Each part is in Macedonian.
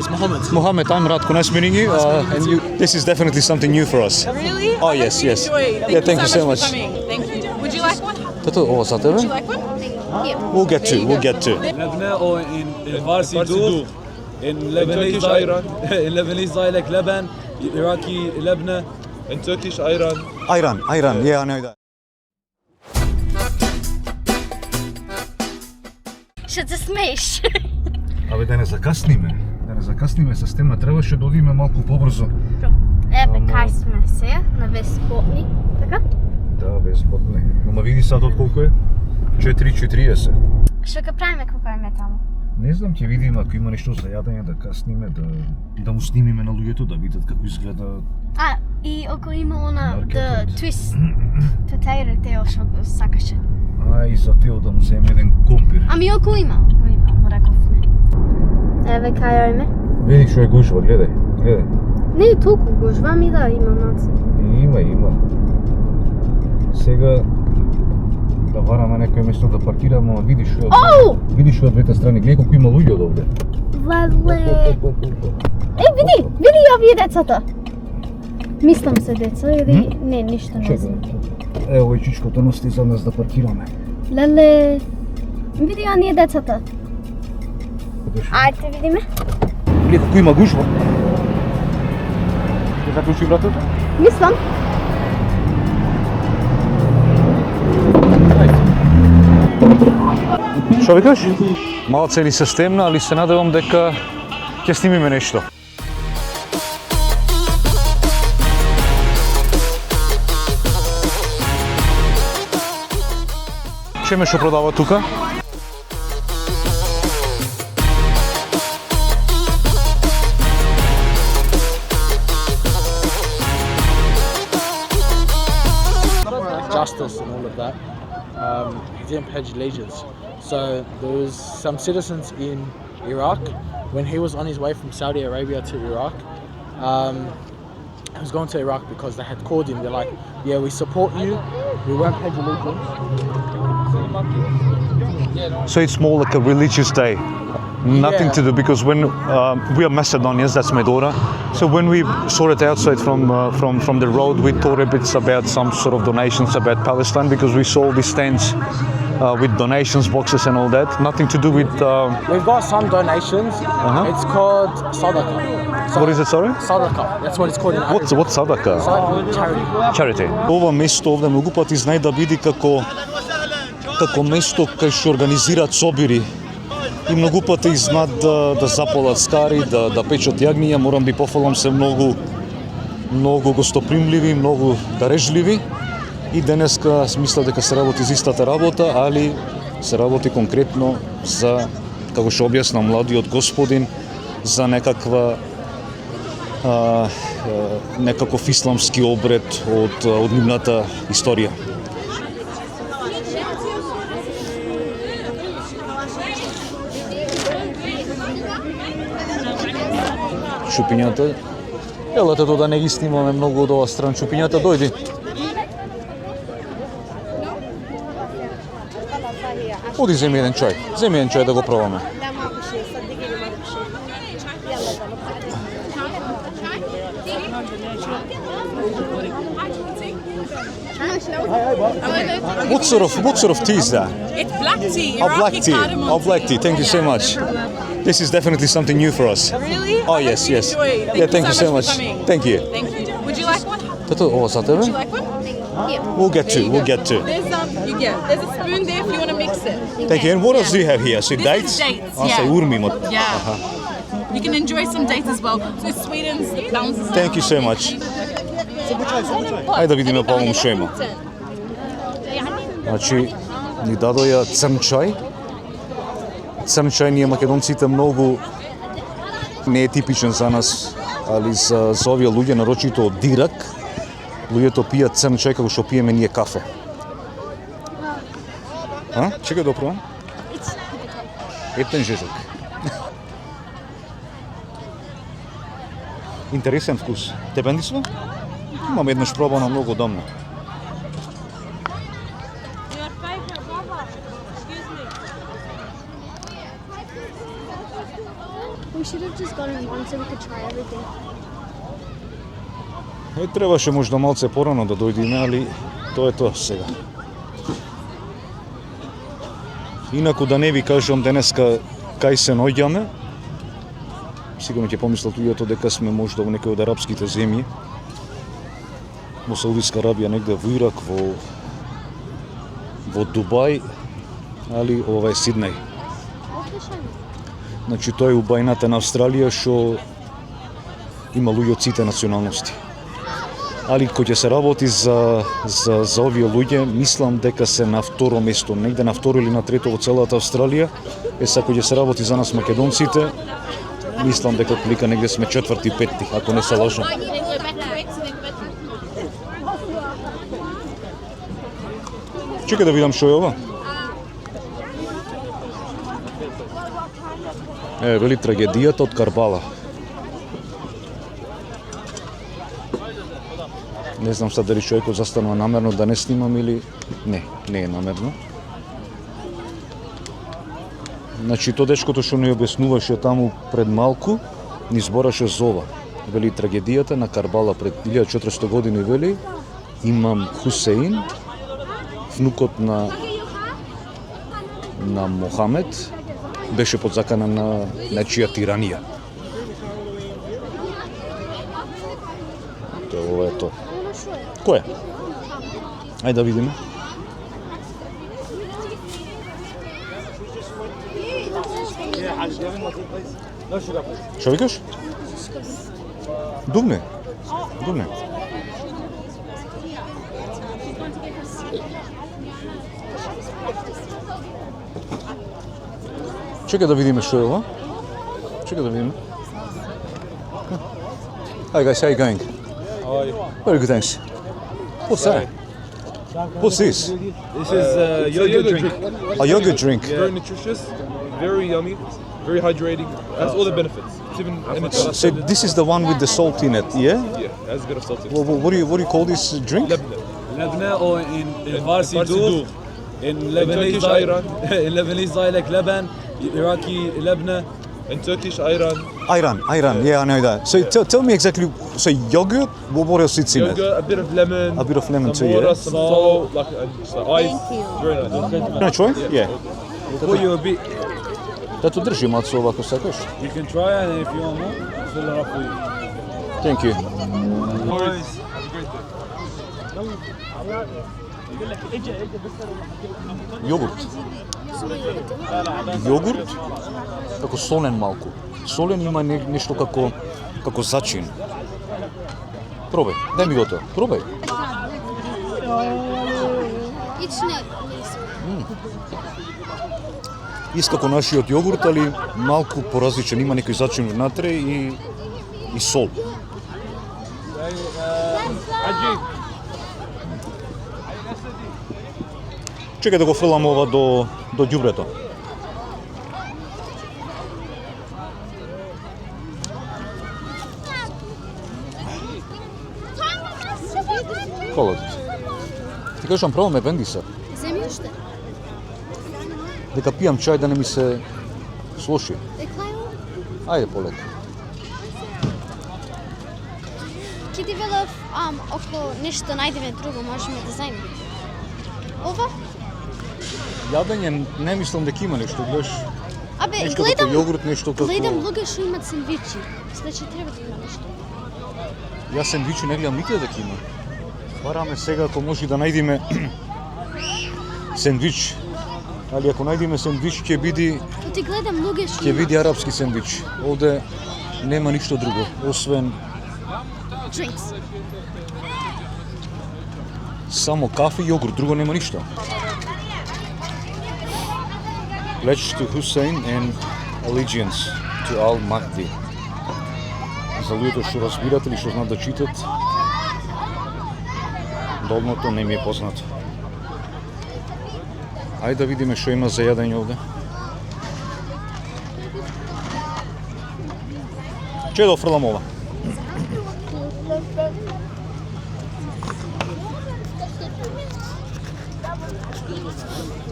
It's Mohammed. Mohammed, I'm Ratko. Nice meeting you. And this is definitely something new for us. Really? Oh, yes, yes. Enjoy. Thank you so much. For coming. Thank you. Would you like one? Ovo za tebe? Would you like one? We'll get to, we'll get to. لبنة أو in Farsi دوغ in Lebanese ayran. in Lebanese dialect لبن Iraqi لبنة In Turkish, ayran. Ayran. Yeah, I know that. Ще се смееш. Абе, да не закъсниме с тема. Трябваше да одиме малко по-бързо. Ебе, кај сме се? На Веспотни, така? Да, безплатно. Ама види сад от колко е? 4:40. Што ка правиме кога е таму? Не знам, ќе видим ако има нешто за јадење да касниме, да му снимиме на луѓето, да видат како изгледа. А, и ако има она Маркетот. the twist potato тео што го сакаше. А и за тео да му земе еден компир. Ами ако има, му рековме. Еве кај ојме. Види што е гужва, гледај. Не е толку гужва, ми да има наца. Има. Сега да вараме некој место да паркираме, ама видиш што Оу! Видиш што од двете страни, гледај колку има луѓе од овде. Леле. Види овие децата. Мислам се деца или не, ништо не знам. Ево и чичкото носи за нас да паркираме. Леле. Види оние децата. Ајде видиме. Гледај колку има гужва. Ќе заклучи вратата? Мислам. Што викаш? Малце ли се стемна, али се надевам дека ќе снимиме нешто. Чеме што продава тука? Justice and all of that. He didn't pledge allegiance. So there was some citizens in Iraq when he was on his way from Saudi Arabia to Iraq. He was going to Iraq because they had called him. They're like, "Yeah, we support you. We won't pledge allegiance." So it's more like a religious day. Nothing Yeah. to do because when we are Macedonians, that's my daughter. So when we saw it outside from the road, we thought a bit about some sort of donations about Palestine because we saw these stands with donations boxes and all that. Nothing to do with. We've got some donations. It's called Sadaqah. What is it, sorry? Sadaqah. That's what it's called in Arabic. What's Sadaqah? Charity. Charity. Ова место овде многу пати знае да биде како место кај што организираат собири. И многу пати знаат да запалат скари, да печат јагниња, морам да пофалам се многу гостопримливи, многу дарежливи. И денеска мисля дека се работи за истата работа, али се работи конкретно за, како што објасна младиот господин, за некаков исламски обред од нивната историја. Чупињата. Елате тоа да не ги снимаме многу од оваа страна. Чупињата, дојди. Оди земи еден чај да го пробаме. What sort of tea is that? It's black tea. Black Iraqi tea. cardamom Black tea. Thank you so much. This is definitely something new for us. Really? Oh, yes. Enjoy. Yeah, thank you so much. For coming. Thank you. Thank you. Would you like one? Ovo za tebe? Would you like one? We'll get to. There's there's a spoon there if you want to mix it. Thank you. And what else do you have here? So This dates? is dates, Say yeah. urmi. Yeah. You can enjoy some dates as well. So Sweden's balances. Thank you so much. Ајде да видиме по-овому што има. Значи, ни дадоја црн чај. Црн чај ние македонците многу не е типичен за нас, али за овие луѓе, нарочито од Ирак, луѓето пијат црн чај како што пиеме ние кафе. Чекај да пробам. Етен жежок. Интересен вкус. Тебе не сме? Имам еднаш пробано многу давно. We should have just got in one so we could try everything. Требаше možda малце порано да дојдеме, али тоа е тоа сега. Инаку да не ви кажам денеска кај се наоѓаме, сигурно ќе помислат луѓето дека сме можда во некој од арапските земји, во Саудиска Арабија, негде во Ирак, во Дубај, али ова е Сиднеј. Значи тоа е убајната на Австралија што има луѓе од сите националности. Али кој ќе се работи за овие луѓе, мислам дека се на второ место, негде на второ или на трето во целата Австралија. Кој ќе се работи за нас македонците, мислам дека отприлика негде сме четврти, петти, ако не се лажам. Чекај да видам што е ова. Вели трагедијата од Карбала. Не знам сега дали човекот застанува намерно да не снимам или не е намерно. Значи, то дечкото што не објаснуваше таму пред малку, ни збораше за ова. Вели трагедијата на Карбала пред 1400 години, вели, Имам Хусеин, внукот на Мохамед, беше под закана на нечија тиранија. Ова е тоа. Кој е? Ајде да видиме. Што викаш? Дубне. Чекај да видиме што е ова. Чекај да видиме. Hi guys, how you going? How are you? Very good, thanks. What's that? What's this? This is yogurt drink. A yogurt drink. Very nutritious, very yummy, very hydrating. Has all the benefits. It's even So this is the one with the salt in it, yeah? yeah, has a bit of salt in it. What do you call this drink? لبنة or in Farsi dough, in Lebanese Turkish ayran. in Lebanese dialect Leban, Iraqi Lebna. In Turkish ayran. Ayran, yeah, I know that. So tell me exactly, so yogurt, what else is in it? Yogurt, a bit of lemon. A bit of lemon some too, water, yeah? some salt, like ice. Very nice. Can I try? Yeah. Before you a bit, Да то држи малце овако сакаш. you can try it, and if you want more, fill it up for you. Thank you. Јогурт, како солен малку. Солен има нешто како зачин. Пробај, дај ми го тоа. Пробај. Иска како нашиот јогурт, али малку поразличен, има некој зачин внатре и сол. Чекај да го фрлам ова до ѓубрето. Фала ти. Ти кажам, пробаме бендиса. Земи уште. Дека пијам чај да не ми се слоши. Ајде полека. Ќе ти велев, ако нешто најдеме друго, можеме да зајме. Ова? Јадење не мислам дека има нешто, гледаш. Абе, Нешто како јогурт, нешто како... гледам луѓе што имат сендвичи. Значи треба да има нешто. Јас сендвичи не гледам никаде дека има. Бараме сега ако може да најдеме сендвич. Али ако најдеме сендвич ќе биде Ти гледам луѓе што ќе биде арапски сендвич. Овде нема ништо друго освен drinks. само кафе и јогурт, друго нема ништо. Pledge to Hussein and allegiance to Al-Mahdi. За луѓето што разбират или што знаат да читат, долното не ми е познато. Ајде да видиме што има за јадење овде. Че да офрлам ова?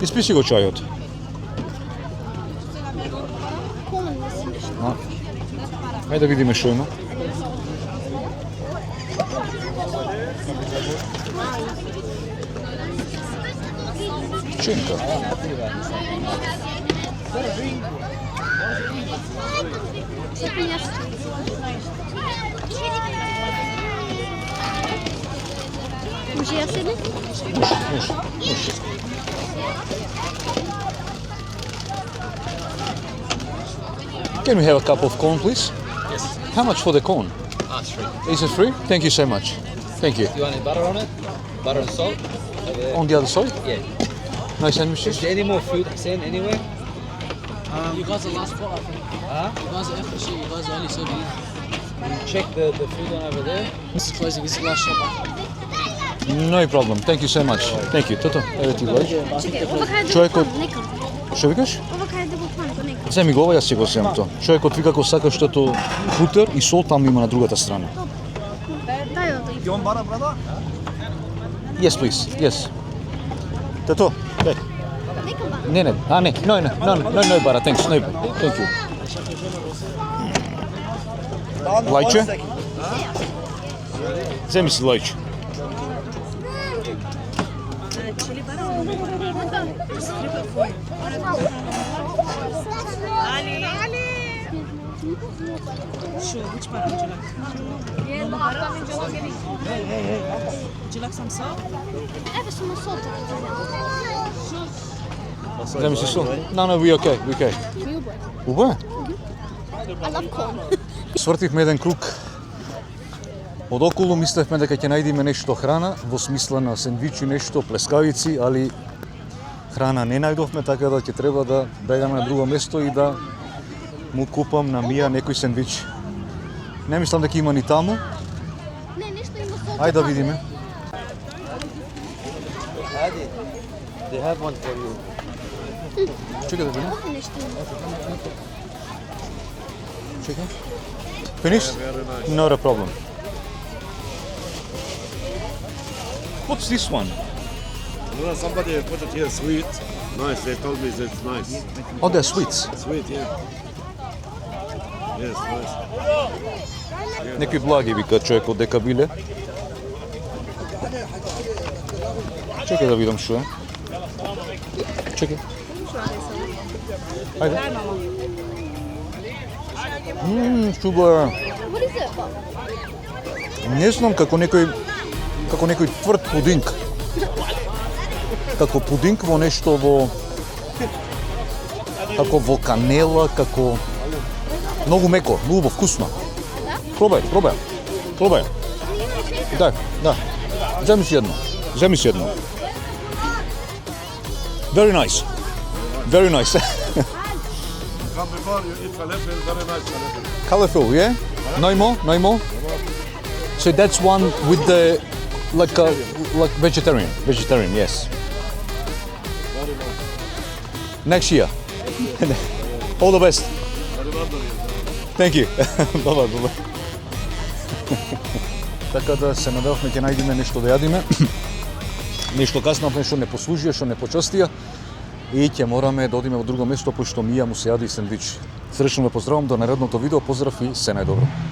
Испи си го чајот. Ајде да видиме што има. Печенка. Може ја седне? Може. Can we have a cup of corn, please? Yes. How much for the corn? It's free. Is it free? Thank you so much. Thank you. Do you want any butter on it? Butter and salt? Over there. On the other side? Yeah. No Is sandwiches? there any more food sent anywhere? You guys are last spot, I think. Huh? You guys are after shit. You guys are only serving. Check the food on over there. This is closing. This is the last shop. No problem. Thank you so much. Thank you. Тото, еве ти го. Ова кај да Човекот- го пам, нека. Што викаш? Ова кај да го пам, нека. Земи го ова, јас ќе го земам тоа. Човекот вика ако сакаш штото бутер и сол таму има на другата страна. Дај ото. Yes, please. Yes. Тото, дај. Нека ба. Не, no, bara, thanks, no, thank you. Лајче? Земи си лајче. Sure, which part would you like? Would you like some salt? Еве само солта. Земи си сол. No, we okay, we okay. Ми убаво. Убаво? I love corn. Свртивме еден круг. Од околу мислевме дека ќе најдеме нешто храна, во смисла на сендвичи, нешто, плескавици, али храна не најдовме, така да ќе треба да бегаме на друго место и да му купам на Мија некој сендвич. Не мислам дека има ни таму. Не, нешто има солта. Ајде да видиме. Adi, they have one for you. Чекај да видиме. Ова нешто има. Чекај. Finished? Not a problem. What's this one? No, somebody put it here sweet. Nice, they told me that it's nice. Oh, they're sweets. Sweet, yeah. Yes, nice. Некои благи вика човекот дека биле. Чекај да видам што е. Чекај. Ајде. Супер. What is it? Не знам како некој тврд пудинг. Како пудинг во нешто како во канела, како многу меко, многу вкусно. Пробај. Да. Земи си едно. Very nice. Come before you eat falafel, very nice falafel. Colorful, yeah? No more? So that's one with the like vegetarian, yes. Next year. All the best. Thank you. Bye. Така да се надевавме ќе најдеме нешто да јадиме. Нешто каснавме што не послужија, што не почастија. И ќе мораме да одиме во друго место, пошто Мија му се јади сендвич. Сречно ве поздравам до наредното видео, поздрав и се најдобро.